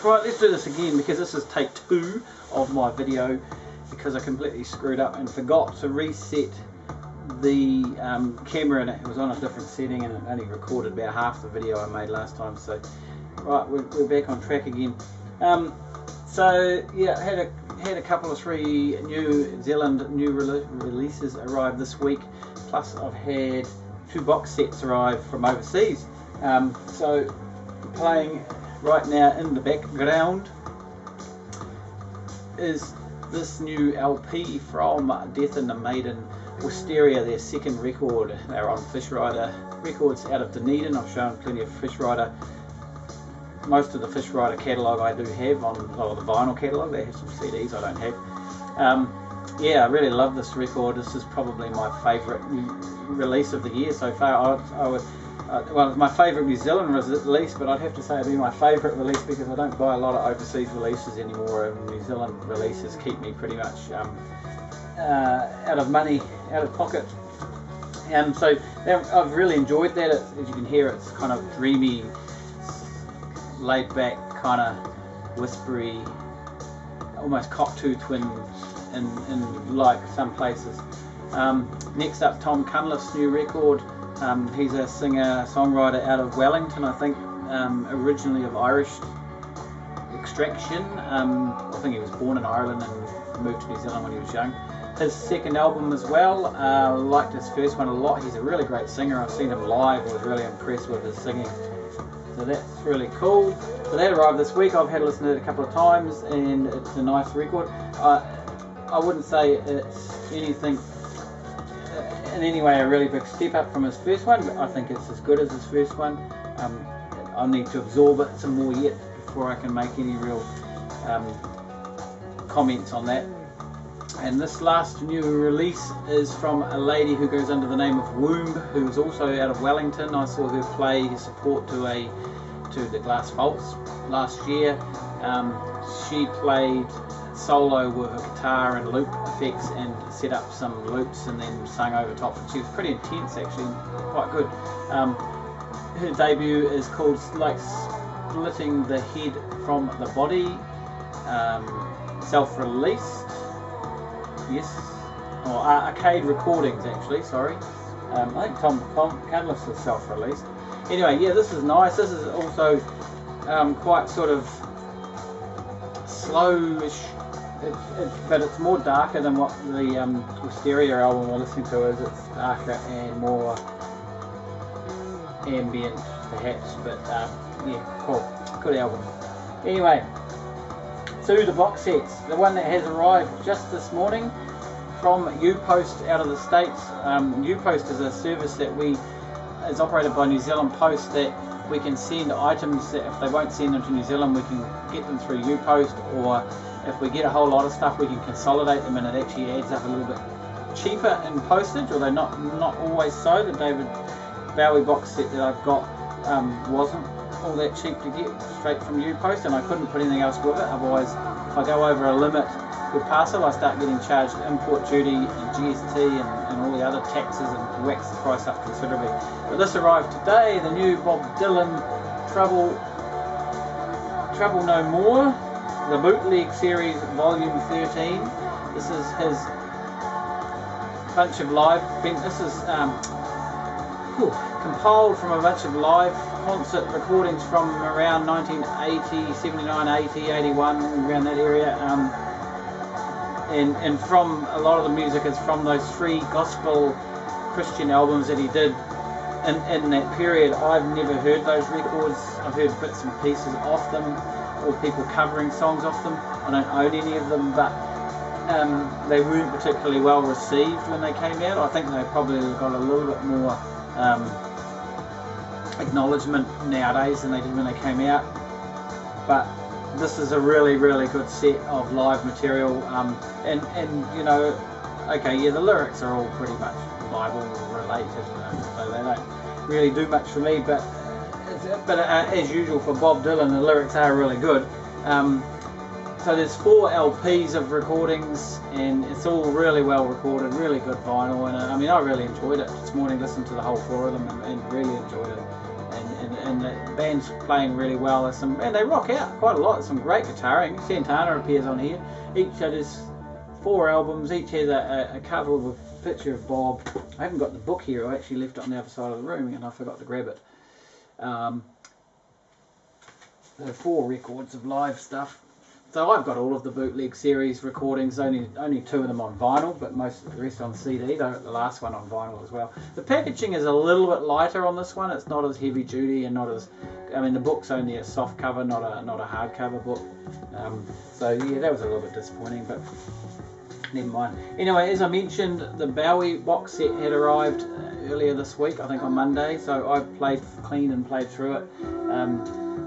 Right, let's do this again because this is take 2 of my video because I completely screwed up and forgot to reset the camera, and it was on a different setting and it only recorded about half the video I made last time. So right, we're back on track again. So yeah, had a couple of 3 New Zealand releases arrive this week, plus I've had 2 box sets arrive from overseas. So playing right now in the background is this new LP from Death and the Maiden Wisteria, their second record. They're on Fish Rider Records out of Dunedin. I've shown plenty of Fish Rider. Most of the Fish Rider catalogue I do have on, or the vinyl catalogue. They have some CDs I don't have. Yeah, I really love this record. This is probably my favourite release of the year so far. Well, it's my favourite New Zealand release, but I'd have to say it'd be my favourite release because I don't buy a lot of overseas releases anymore, and New Zealand releases keep me pretty much out of money, out of pocket. So I've really enjoyed that. As you can hear, it's kind of dreamy, laid back, kind of whispery, almost cockatoo twins in like some places. Next up, Tom Cunliffe's new record. He's a singer-songwriter out of Wellington, I think, originally of Irish extraction. I think he was born in Ireland and moved to New Zealand when he was young. His second album as well, liked his first one a lot. He's a really great singer. I've seen him live, I was really impressed with his singing. So that's really cool. So that arrived this week. I've had to listen to it a couple of times and it's a nice record. I wouldn't say it's anything in any way a really big step up from his first one, but I think it's as good as his first one. I'll need to absorb it some more yet before I can make any real comments on that. And this last new release is from a lady who goes under the name of Womb, who is also out of Wellington. I saw her play support to the Glass Vaults last year. She played solo with a guitar and loop effects and set up some loops and then sung over top. She was pretty intense, actually, quite good. Her debut is called like Splitting the Head from the Body, self-released. Yes, or Arcade Recordings actually, sorry. I think Tom Cunliffe's is self-released. Anyway, yeah, this is nice. This is also quite sort of slowish, but it's more darker than what the Wisteria album we're listening to is. It's darker and more ambient perhaps, but yeah, cool, good album. Anyway, to the box sets. The one that has arrived just this morning from Upost out of the States. Upost is a service that is operated by New Zealand Post, that we can send items that if they won't send them to New Zealand, we can get them through Upost, or if we get a whole lot of stuff, we can consolidate them and it actually adds up a little bit cheaper in postage, although not always so. The David Bowie box set that I've got wasn't all that cheap to get straight from Upost, and I couldn't put anything else with it. Otherwise, if I go over a limit with parcel, I start getting charged import duty and GST and all the other taxes, and whacks the price up considerably. But this arrived today, the new Bob Dylan Trouble No More, the bootleg series volume 13. This is his bunch of live, this is compiled from a bunch of live concert recordings from around 1980, 79, 80, 81, around that area, and from a lot of the music is from those 3 gospel Christian albums that he did in that period. I've never heard those records. I've heard bits and pieces off them, or people covering songs off them. I don't own any of them, but they weren't particularly well received when they came out. I think they probably got a little bit more acknowledgement nowadays than they did when they came out. But this is a really, really good set of live material, and you know, okay, yeah, the lyrics are all pretty much Bible related, so they don't really do much for me, but as usual for Bob Dylan, the lyrics are really good. So there's 4 LPs of recordings, and it's all really well recorded, really good vinyl, and I mean, I really enjoyed it this morning, listened to the whole 4 of them and really enjoyed it, and and the band's playing really well. And they rock out quite a lot. Some great guitaring. Santana appears on here. Each there's 4 albums. Each has a cover with a picture of Bob. I haven't got the book here. I actually left it on the other side of the room and I forgot to grab it. There are 4 records of live stuff. So I've got all of the bootleg series recordings, only 2 of them on vinyl, but most of the rest on CD, though the last one on vinyl as well. The packaging is a little bit lighter on this one. It's not as heavy duty and not as, I mean, the book's only a soft cover, not a hardcover book. So yeah, that was a little bit disappointing, but never mind. Anyway, as I mentioned, the Bowie box set had arrived earlier this week, I think on Monday, so I played clean and played through it.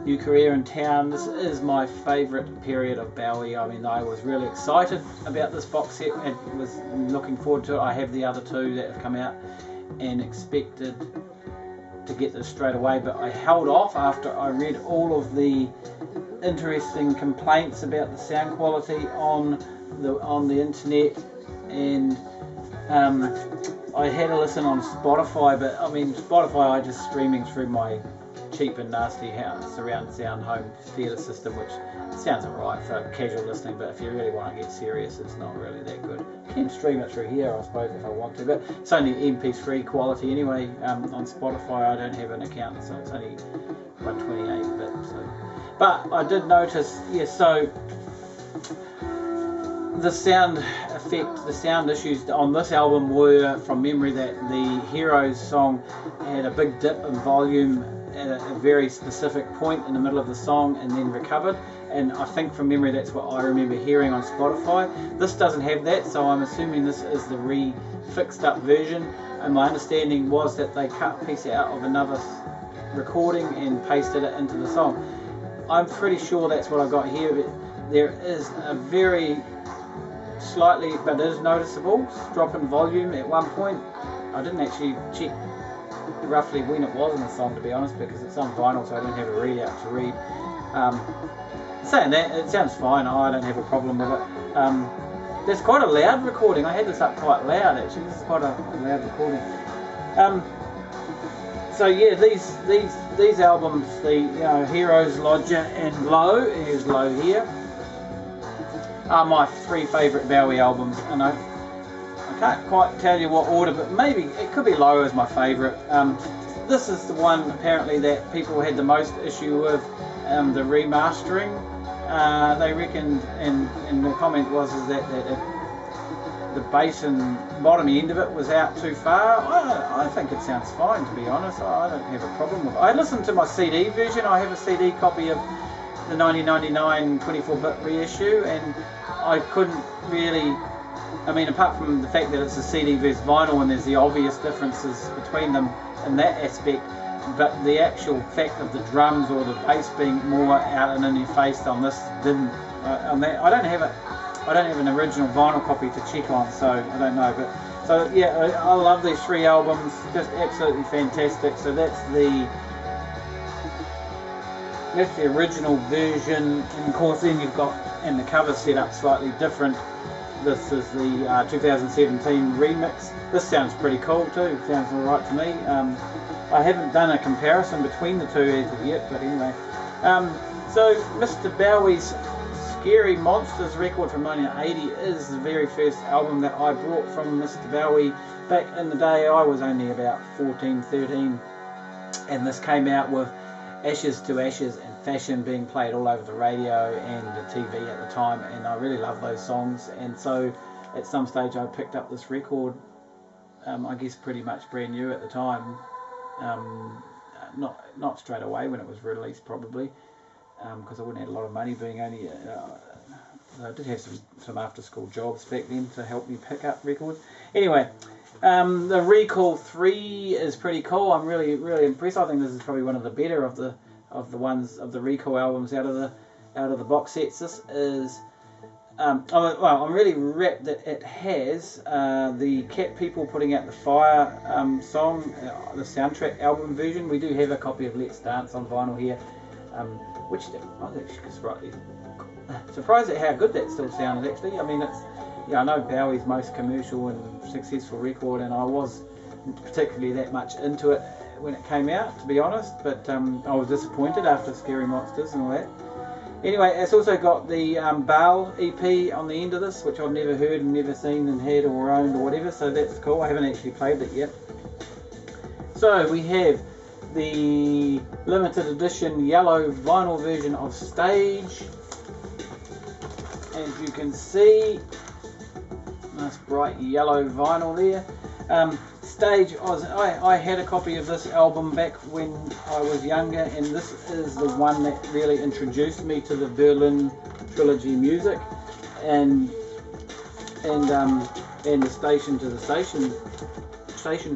New career in town. This is my favourite period of Bowie. I mean, I was really excited about this box set and was looking forward to it. I have the other 2 that have come out and expected to get this straight away, but I held off after I read all of the interesting complaints about the sound quality on the internet, and I had a listen on Spotify, but I mean Spotify I just streaming through my cheap and nasty surround sound home theatre system, which sounds alright for casual listening, but if you really want to get serious, it's not really that good. You can stream it through here, I suppose, if I want to, but it's only MP3 quality anyway. On Spotify I don't have an account, so it's only 128 bit. So. But I did notice, so the sound effect, the sound issues on this album were, from memory, that the Heroes song had a big dip in volume at a very specific point in the middle of the song and then recovered, and I think from memory that's what I remember hearing on Spotify. This doesn't have that, so I'm assuming this is the fixed up version, and my understanding was that they cut a piece out of another recording and pasted it into the song. I'm pretty sure that's what I got here, but there is a very slightly, but it is noticeable, drop in volume at one point. I didn't actually check roughly when it was in the song, to be honest, because it's on vinyl, so I don't have a readout to read. Saying that, it sounds fine. I don't have a problem with it. There's quite a loud recording. I had this up quite loud, actually. This is quite a loud recording. So yeah, these albums, the Heroes, Lodger, and Low, here's Low here, are my 3 favourite Bowie albums, and I can't quite tell you what order, but maybe it could be Low as my favourite. This is the one apparently that people had the most issue with, the remastering. They reckoned, and the comment was that the bass and bottomy end of it was out too far. I think it sounds fine, to be honest. I don't have a problem with it. I listened to my CD version. I have a CD copy of the 1999 24-bit reissue, and I couldn't really, I mean, apart from the fact that it's a CD versus vinyl and there's the obvious differences between them in that aspect, but the actual fact of the drums or the bass being more out and in your face on this didn't. On that, I don't have an original vinyl copy to check on, so I don't know. But so yeah, I love these 3 albums, just absolutely fantastic. So that's the original version, and of course then you've got, and the cover set up slightly different. This is the 2017 remix. This sounds pretty cool too, sounds alright to me. I haven't done a comparison between the 2 as of yet, but anyway. So Mr. Bowie's Scary Monsters record from 1980 is the very first album that I brought from Mr. Bowie. Back in the day I was only about 14, 13, and this came out with Ashes to Ashes and Fashion being played all over the radio and the TV at the time, and I really love those songs, and so at some stage I picked up this record, I guess pretty much brand new at the time, not straight away when it was released probably, because I wouldn't have a lot of money, being only I did have some after school jobs back then to help me pick up records. Anyway, the Recall 3 is pretty cool. I'm really impressed. I think this is probably one of the better of the Recall albums out of the box sets. This is I'm really rapt that it has the Cat People Putting Out the Fire song, the soundtrack album version. We do have a copy of Let's Dance on vinyl here, which I was actually slightly surprised at how good that still sounded actually. I mean, I know Bowie's most commercial and successful record, and I was particularly that much into it when it came out, to be honest, but I was disappointed after Scary Monsters and all that. Anyway, it's also got the Bale EP on the end of this, which I've never heard and never seen and had or owned or whatever, so that's cool. I haven't actually played it yet. So we have the limited edition yellow vinyl version of Stage. As you can see, nice bright yellow vinyl there. Stage, I had a copy of this album back when I was younger, and this is the one that really introduced me to the Berlin trilogy music, and the Station to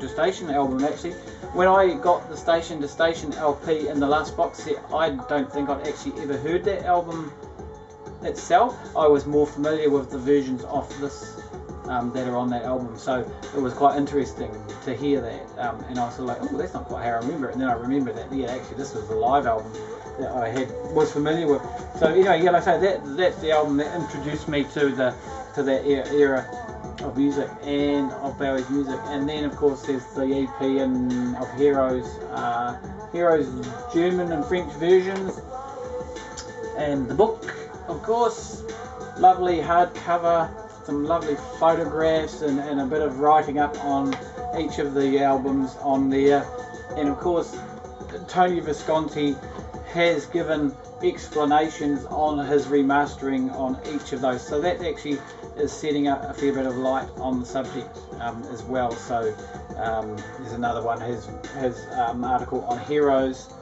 Station album. Actually, when I got the Station to Station LP in the last box set, I don't think I'd actually ever heard that album itself. I was more familiar with the versions of this that are on that album, so it was quite interesting to hear that, and I was sort of like, oh, that's not quite how I remember it, and then I remembered that, yeah, actually this was the live album that I was familiar with. So anyway, yeah, like I say, that's the album that introduced me to that era of music and of Bowie's music. And then of course there's the EP of Heroes German and French versions, and the book, of course, lovely hardcover, some lovely photographs and a bit of writing up on each of the albums on there. And of course Tony Visconti has given explanations on his remastering on each of those, so that actually is setting up a fair bit of light on the subject as well. So there's another one, his article on Heroes,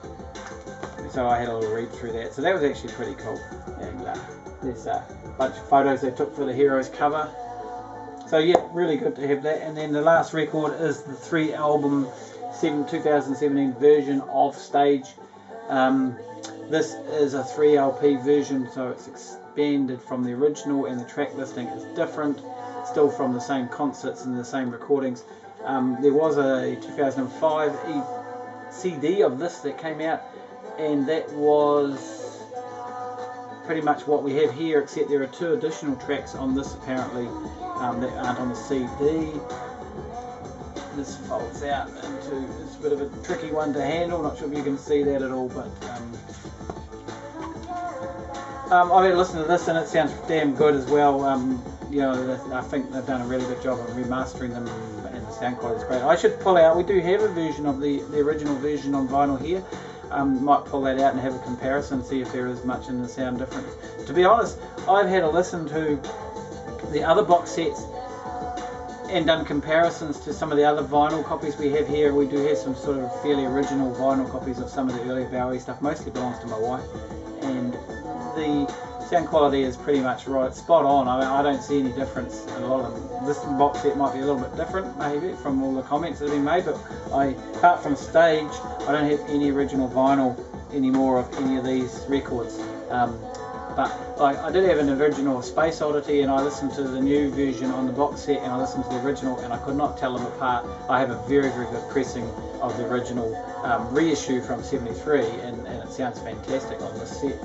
so I had a little read through that, so that was actually pretty cool. And there's a bunch of photos they took for the Heroes cover, so yeah, really good to have that. And then the last record is the 3-album 2017 version of Stage. This is a 3 LP version, so it's expanded from the original, and the track listing is different, still from the same concerts and the same recordings. There was a 2005 CD of this that came out, and that was pretty much what we have here, except there are 2 additional tracks on this apparently that aren't on the CD. This folds out into, it's a bit of a tricky one to handle, not sure if you can see that at all, but I've had to listen to this and it sounds damn good as well. You know, I think they've done a really good job of remastering them, and the sound quality is great. I should pull out, we do have a version of the original version on vinyl here. Might pull that out and have a comparison, see if there is much in the sound difference. To be honest, I've had to listen to the other box sets and done comparisons to some of the other vinyl copies we have here. We do have some sort of fairly original vinyl copies of some of the early Bowie stuff, mostly belongs to my wife, and the sound quality is pretty much right, spot on. I don't see any difference in a lot of them. This box set might be a little bit different maybe from all the comments that have been made, but apart from Stage, I don't have any original vinyl anymore of any of these records. But I did have an original Space Oddity, and I listened to the new version on the box set, and I listened to the original, and I could not tell them apart. I have a very, very good pressing of the original reissue from '73, and it sounds fantastic on this set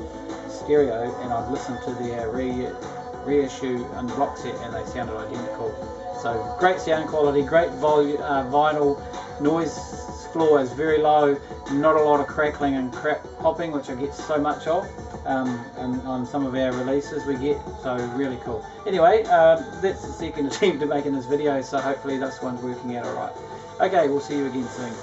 stereo, and I've listened to the reissue on the box set, and they sounded identical. So great sound quality, great vinyl, noise floor is very low, not a lot of crackling and popping, which I get so much of and on some of our releases we get, so really cool. Anyway, that's the second attempt at making this video, so hopefully this one's working out alright. Okay, we'll see you again soon.